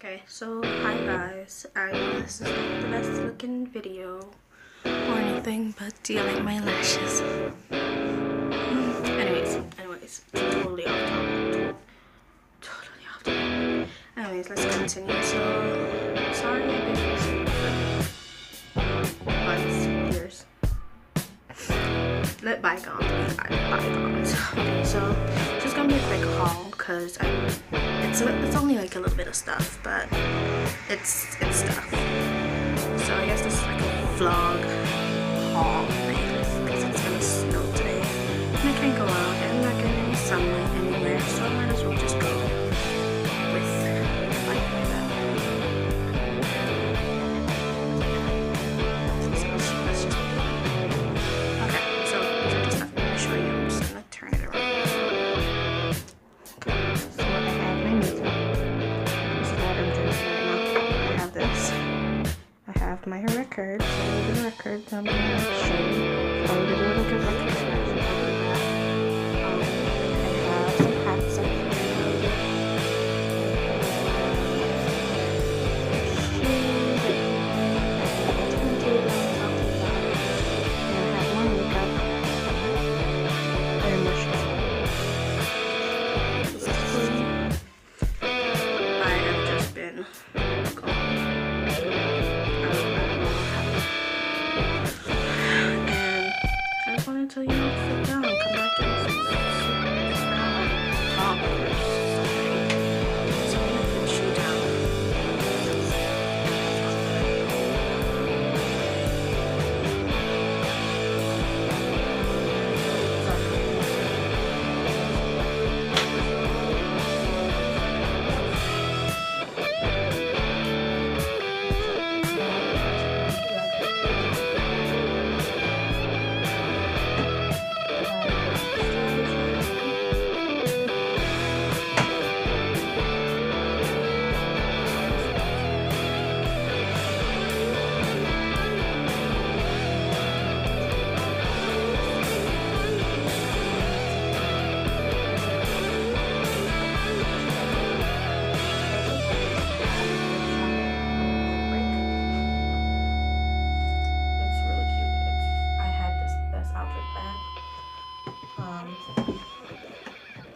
Okay, so hi guys. I know this is not the best looking video or anything, but do you like my lashes? Anyways, totally off topic. Totally off topic. Anyways, let's continue. So, sorry I've been missing for months, years. Let bygones be bygones. Okay, so it's just gonna be a quick haul because it's only like a little bit of stuff, but it's stuff. So I guess this is like a vlog haul thing because it's gonna snow today and I can't go out and I'm not getting any sunlight anywhere, so I might as well just go with like that. Let's just okay, so these are the stuff I'm gonna show you. I'm just gonna turn it around. Okay, so I have my makeup. This is what I'm drinking right now. I have this. I have my record. So I'm gonna record. I'm gonna show you. I'm gonna do like a record selection. I have some hats up here. Until you sit down, come back and sit down. So I'm gonna put you down.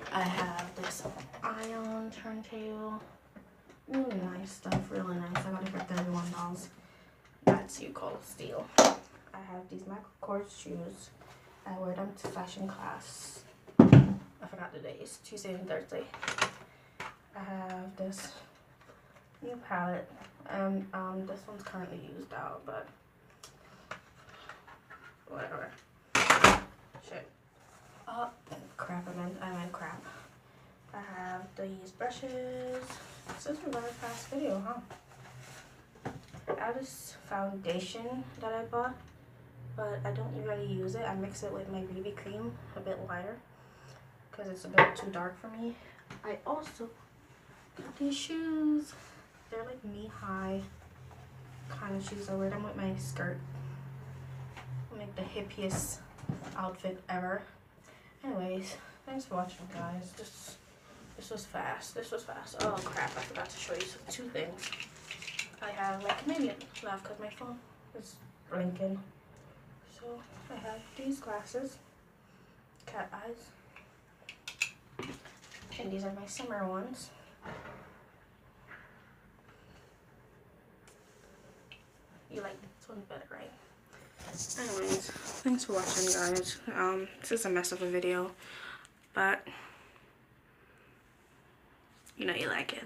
I have this iron turntable, really nice stuff, really nice. I got it for $31. That's you call steal. I have these Michael Kors shoes. I wear them to fashion class. I forgot the days, Tuesday and Thursday. I have this new palette. This one's currently used out, but whatever. Shit. Oh, crap, I meant crap. I have these brushes. This is a very fast video, huh? I have this foundation that I bought, but I don't really use it. I mix it with my BB cream, a bit lighter, because it's a bit too dark for me. I also got these shoes. They're like knee-high kind of shoes. I wear them with my skirt. I'll make the hippiest outfit ever. Anyways, thanks for watching, guys. This was fast. Oh crap, I forgot to show you two things. I have my Canadian left because my phone is blinking. So I have these glasses, cat eyes, and these are my summer ones. You like this one better, right? Anyways, thanks for watching, guys. This is a mess of a video, but you know you like it.